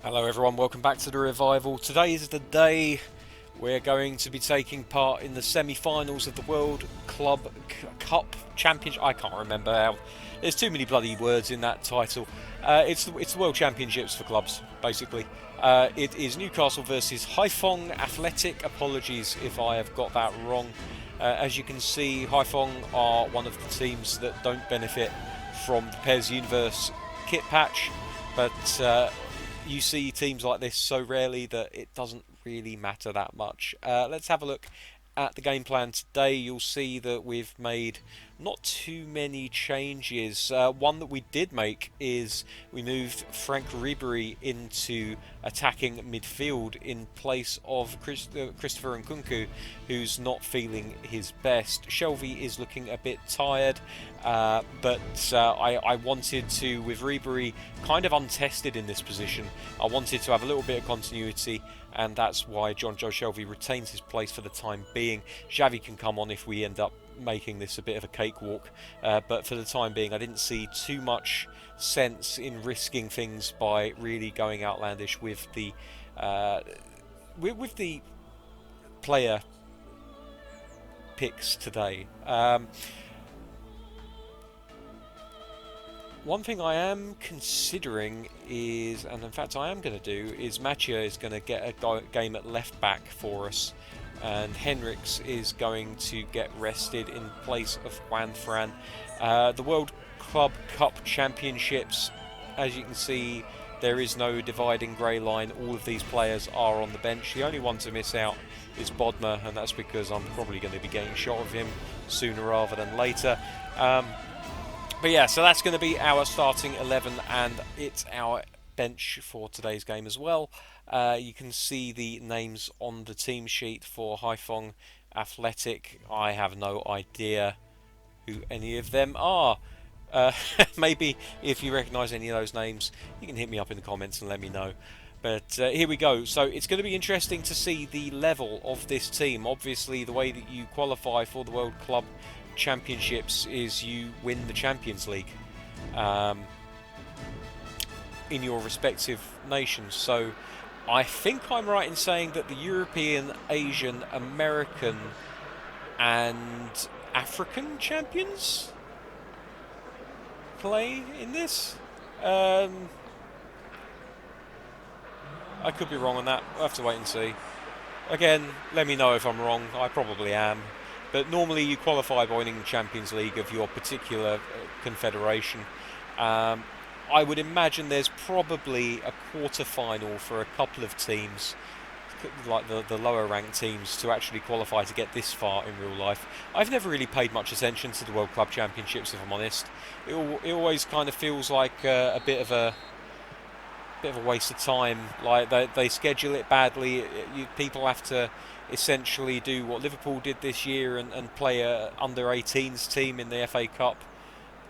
Hello everyone, welcome back to the Revival. Today is the day we're going to be taking part in the semi-finals of the World Club Cup Championship. I can't remember how. There's too many bloody words in that title. It's the World Championships for clubs, basically. It is Newcastle versus Haiphong Athletic. Apologies if I have got that wrong. As you can see, Haiphong are one of the teams that don't benefit from the PES Universe kit patch, but you see teams like this so rarely that it doesn't really matter that much. Let's have a look at the game plan today. You'll see that we've made not too many changes. One that we did make is we moved Frank Ribery into attacking midfield in place of Christopher Nkunku, who's not feeling his best. Shelby is looking a bit tired, but I wanted to, with Ribery kind of untested in this position, I wanted to have a little bit of continuity, and that's why John Joe Shelby retains his place for the time being. Xavi can come on if we end up making this a bit of a cakewalk, but for the time being I didn't see too much sense in risking things by really going outlandish with the player picks today. One thing I am considering is, and in fact I am going to do, is Mathieu is going to get a game at left back for us, and Henriks is going to get rested in place of Juan Fran. The World Club Cup Championships, as you can see, there is no dividing grey line. All of these players are on the bench. The only one to miss out is Bodmer, and that's because I'm probably going to be getting a shot of him sooner rather than later. But yeah, so that's going to be our starting 11, and it's our bench for today's game as well. You can see the names on the team sheet for Haiphong Athletic. I have no idea who any of them are. Maybe if you recognise any of those names, you can hit me up in the comments and let me know. But here we go. So it's going to be interesting to see the level of this team. Obviously, the way that you qualify for the World Club Championships is you win the Champions League in your respective nations. So I think I'm right in saying that the European, Asian, American and African champions play in this. I could be wrong on that. We'll have to wait and see. Again, let me know if I'm wrong. I probably am. But normally you qualify by winning the Champions League of your particular confederation. I would imagine there's probably a quarter-final for a couple of teams, like the lower ranked teams, to actually qualify to get this far in real life. I've never really paid much attention to the World Club Championships, if I'm honest. It always kind of feels like a bit of a waste of time. Like they schedule it badly. People have to essentially do what Liverpool did this year and play a under-18s team in the FA Cup,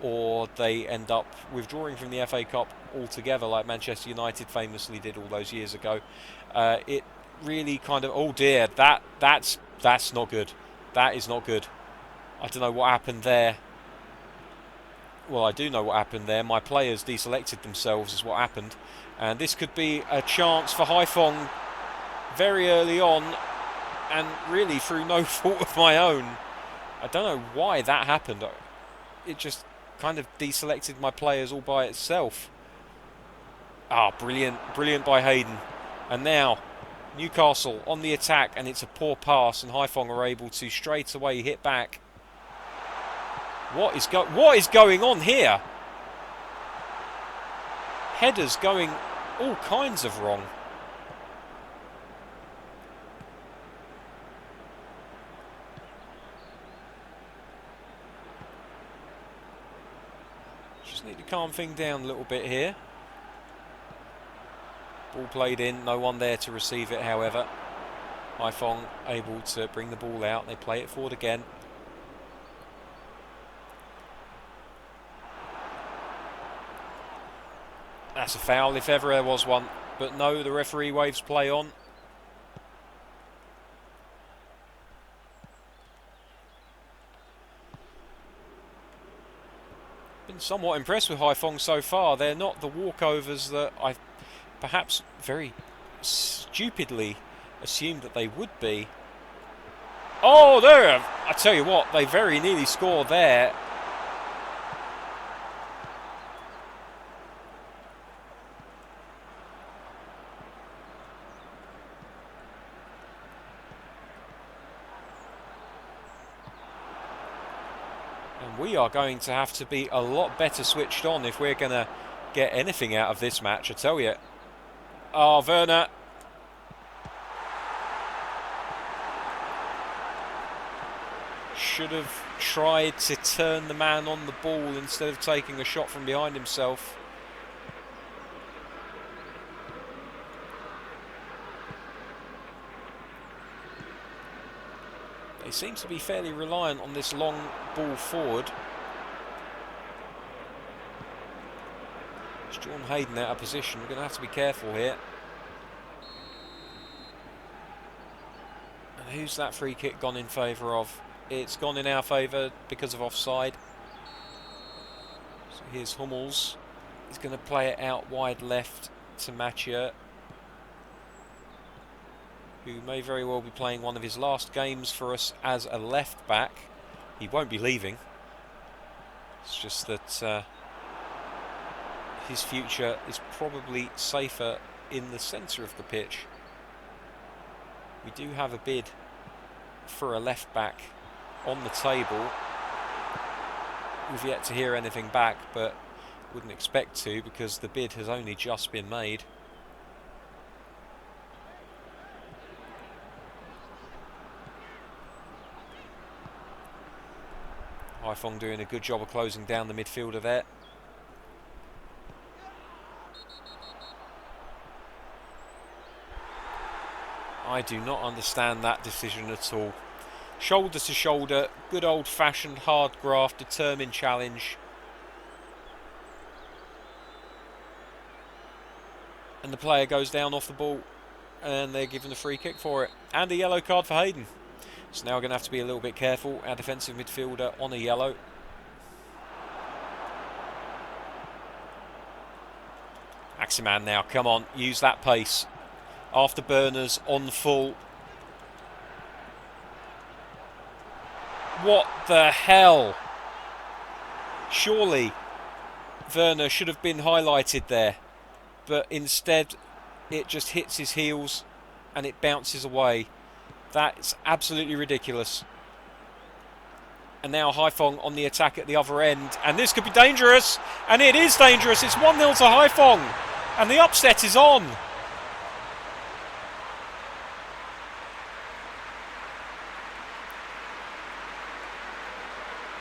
or they end up withdrawing from the FA Cup altogether, like Manchester United famously did all those years ago. It really kind of, oh dear, that's not good. That is not good. I don't know what happened there. Well, I do know what happened there. My players deselected themselves is what happened, and this could be a chance for Haiphong very early on, and really through no fault of my own. I don't know why that happened. It just kind of deselected my players all by itself. Ah, brilliant by Hayden. And now Newcastle on the attack, and it's a poor pass, and Haiphong are able to straight away hit back. What is going on here? Headers going all kinds of wrong. Just need to calm things down a little bit here. Ball played in, no one there to receive it, however. Haiphong able to bring the ball out. They play it forward again. That's a foul if ever there was one. But no, the referee waves play on. Been somewhat impressed with Haiphong so far. They're not the walkovers that I perhaps very stupidly assumed that they would be. Oh, there! I tell you what, they very nearly scored there. And we are going to have to be a lot better switched on if we're going to get anything out of this match, I tell you. Oh, Werner. Should have tried to turn the man on the ball instead of taking a shot from behind himself. They seem to be fairly reliant on this long ball forward. It's John Hayden out of position. We're going to have to be careful here. And who's that free kick gone in favour of? It's gone in our favour because of offside. So here's Hummels. He's going to play it out wide left to Mathieu, who may very well be playing one of his last games for us as a left back. He won't be leaving. It's just that his future is probably safer in the centre of the pitch. We do have a bid for a left back on the table. We've yet to hear anything back, but wouldn't expect to because the bid has only just been made. Haifong doing a good job of closing down the midfielder there. I do not understand that decision at all. Shoulder to shoulder, good old-fashioned hard graft, determined challenge. And the player goes down off the ball and they're given a free kick for it. And a yellow card for Hayden. So now we're going to have to be a little bit careful. Our defensive midfielder on a yellow. Maximan now, come on, use that pace. After burners on full. What the hell? Surely Werner should have been highlighted there, but instead it just hits his heels and it bounces away. That's absolutely ridiculous. And now Haifong on the attack at the other end, and this could be dangerous, and it is dangerous. It's 1-0 to Haifong and the upset is on.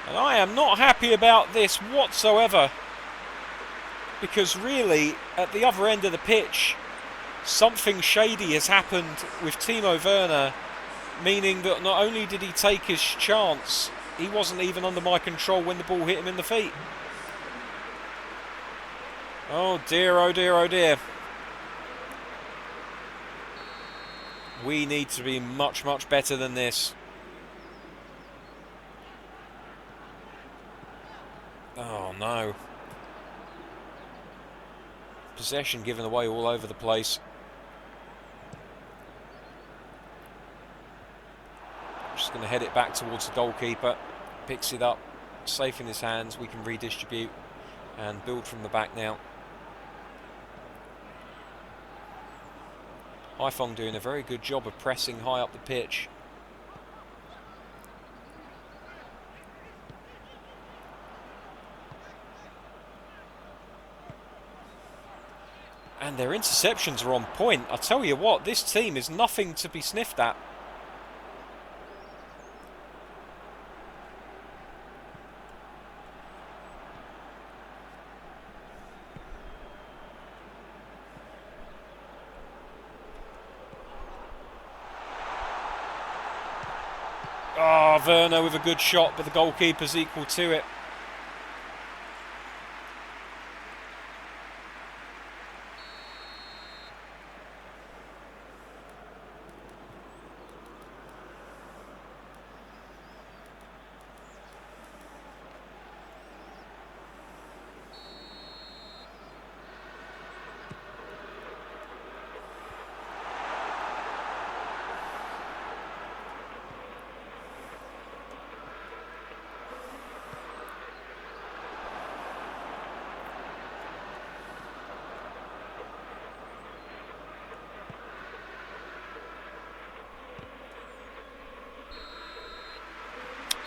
And I am not happy about this whatsoever, because really at the other end of the pitch something shady has happened with Timo Werner, meaning that not only did he take his chance, he wasn't even under my control when the ball hit him in the feet. Oh dear, oh dear, oh dear. We need to be much, much better than this. Oh no. Possession given away all over the place. Just going to head it back towards the goalkeeper. Picks it up, safe in his hands. We can redistribute and build from the back now. Haifong doing a very good job of pressing high up the pitch. And their interceptions are on point. I tell you what, this team is nothing to be sniffed at. Oh, Werner with a good shot, but the goalkeeper's equal to it.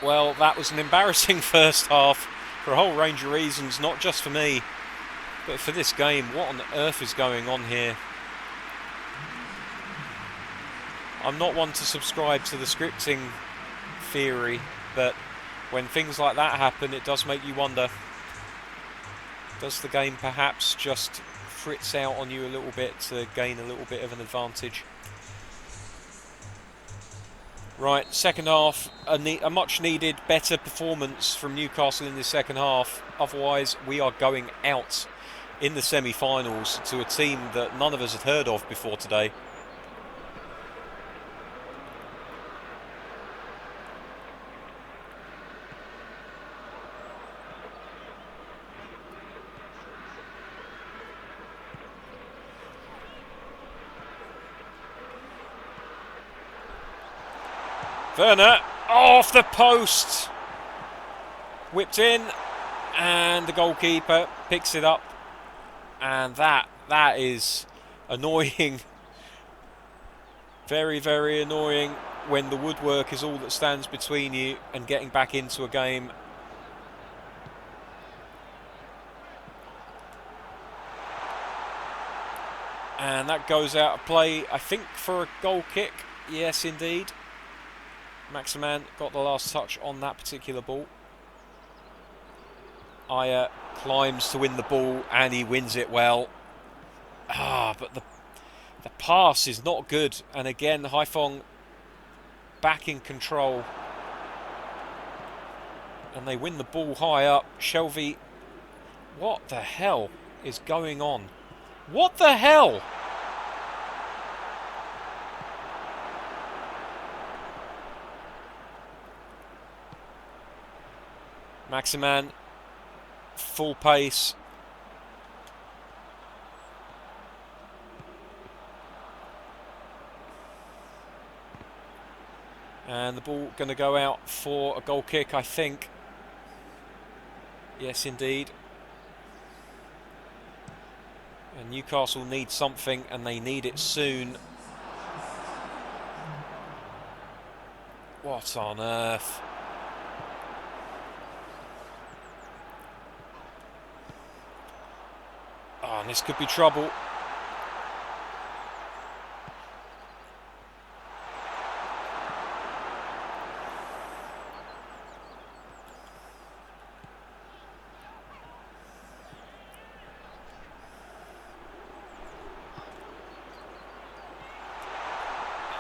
Well, that was an embarrassing first half for a whole range of reasons, not just for me, but for this game. What on earth is going on here? I'm not one to subscribe to the scripting theory, but when things like that happen, it does make you wonder. Does the game perhaps just fritz out on you a little bit to gain a little bit of an advantage? Right, second half, a much needed better performance from Newcastle in the second half. Otherwise, we are going out in the semi-finals to a team that none of us had heard of before today. Werner, off the post, whipped in, and the goalkeeper picks it up, and that is annoying. Very, very annoying when the woodwork is all that stands between you and getting back into a game. And that goes out of play, I think, for a goal kick. Yes, indeed. Maximan got the last touch on that particular ball. Aya climbs to win the ball and he wins it well. But the pass is not good. And again, Haiphong back in control. And they win the ball high up. Shelby, what the hell is going on? What the hell? Maximan, full pace. And the ball going to go out for a goal kick, I think. Yes, indeed. And Newcastle need something, and they need it soon. What on earth? Oh, and this could be trouble.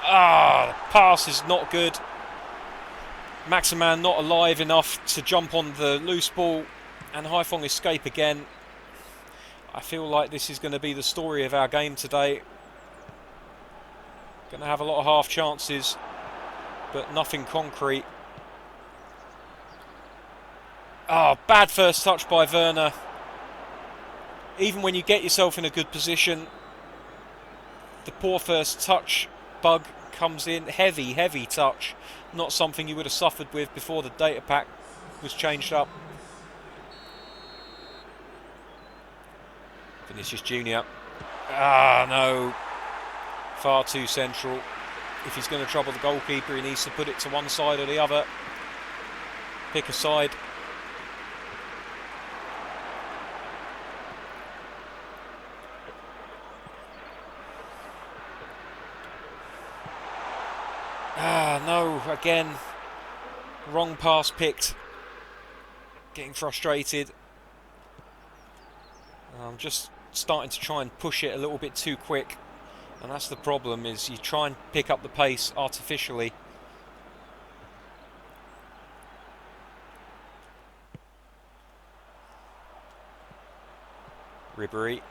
The pass is not good. Maximan not alive enough to jump on the loose ball, and Haiphong escape again. I feel like this is going to be the story of our game today. Going to have a lot of half chances, but nothing concrete. Bad first touch by Werner. Even when you get yourself in a good position, the poor first touch bug comes in. Heavy touch. Not something you would have suffered with before the data pack was changed up. Vinicius Junior. No. Far too central. If he's going to trouble the goalkeeper, he needs to put it to one side or the other. Pick a side. No, again. Wrong pass picked. Getting frustrated. I'm just starting to try and push it a little bit too quick. And that's the problem, is you try and pick up the pace artificially. Ribery.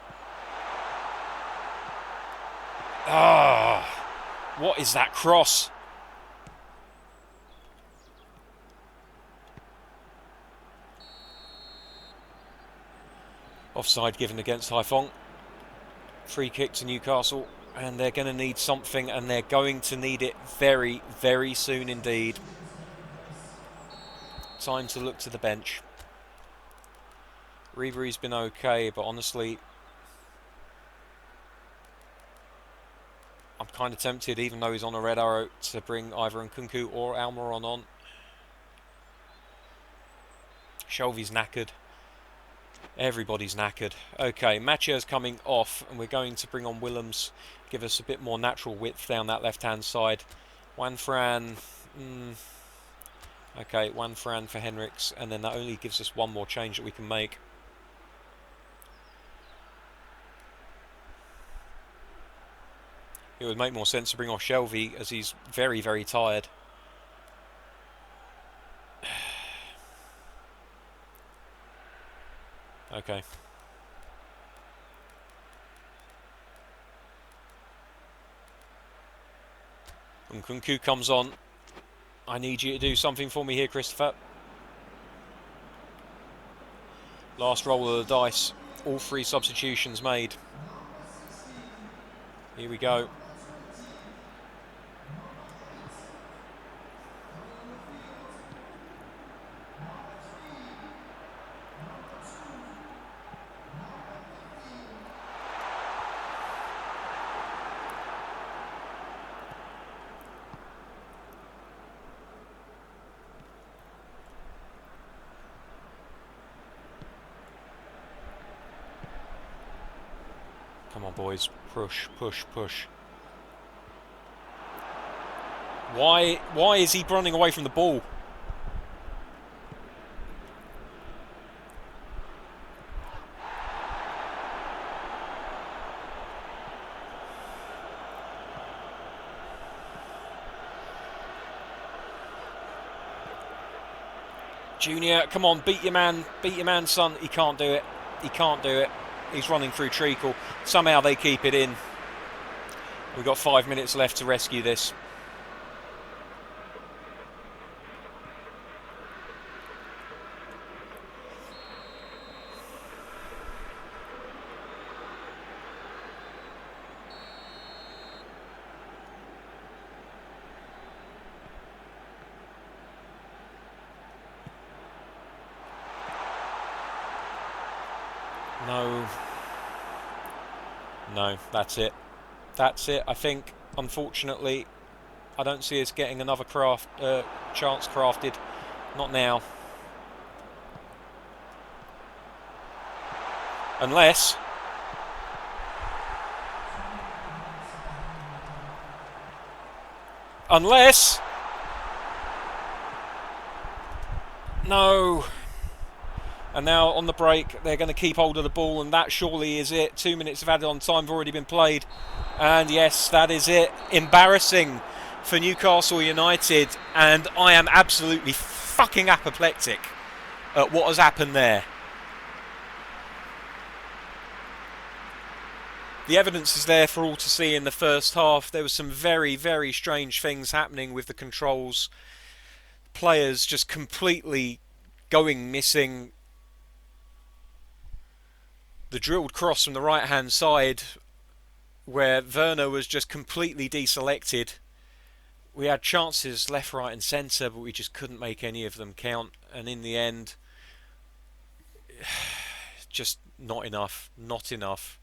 What is that cross? Offside given against Haiphong. Free kick to Newcastle, and they're going to need something, and they're going to need it very, very soon indeed. Time to look to the bench. Ribery's been okay, but honestly, I'm kind of tempted, even though he's on a red arrow, to bring either Nkunku or Almiron on. Shelby's knackered. Everybody's knackered. Okay, Mathieu's coming off, and we're going to bring on Willems, give us a bit more natural width down that left-hand side. Juan Fran, okay, Juan Fran for Henriks, and then that only gives us one more change that we can make. It would make more sense to bring off Shelby, as he's very, very tired. Okay. Nkunku comes on. I need you to do something for me here, Christopher. Last roll of the dice. All 3 substitutions made. Here we go. Come on, boys. Push, push, push. Why is he running away from the ball? Junior, come on, beat your man, son. He can't do it. He can't do it. He's running through treacle. Somehow they keep it in. We've got 5 minutes left to rescue this. No, that's it. That's it. I think, unfortunately, I don't see us getting another chance crafted. Not now. Unless... No. And now on the break, they're going to keep hold of the ball, and that surely is it. 2 minutes of added on time have already been played. And yes, that is it. Embarrassing for Newcastle United. And I am absolutely fucking apoplectic at what has happened there. The evidence is there for all to see in the first half. There was some very, very strange things happening with the controls. Players just completely going missing. The drilled cross from the right-hand side, where Werner was just completely deselected. We had chances left, right and centre, but we just couldn't make any of them count. And in the end, just not enough. Not enough.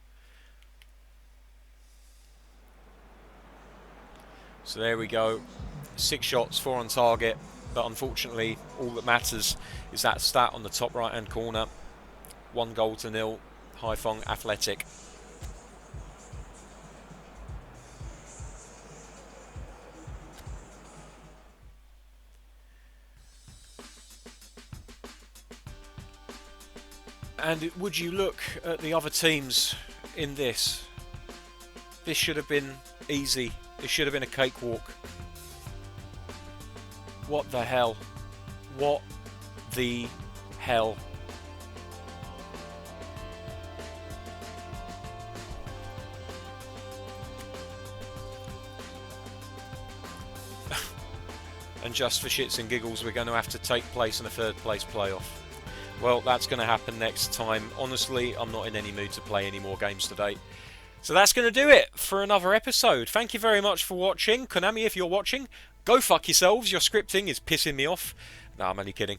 So there we go. 6 shots, 4 on target. But unfortunately, all that matters is that stat on the top right-hand corner. 1 goal to 0. Haiphong Athletic. And would you look at the other teams in this? This should have been easy. It should have been a cakewalk. What the hell? What the hell? And just for shits and giggles, we're going to have to take place in a 3rd place playoff. Well, that's going to happen next time. Honestly, I'm not in any mood to play any more games today. So that's going to do it for another episode. Thank you very much for watching. Konami, if you're watching, go fuck yourselves. Your scripting is pissing me off. No, I'm only kidding.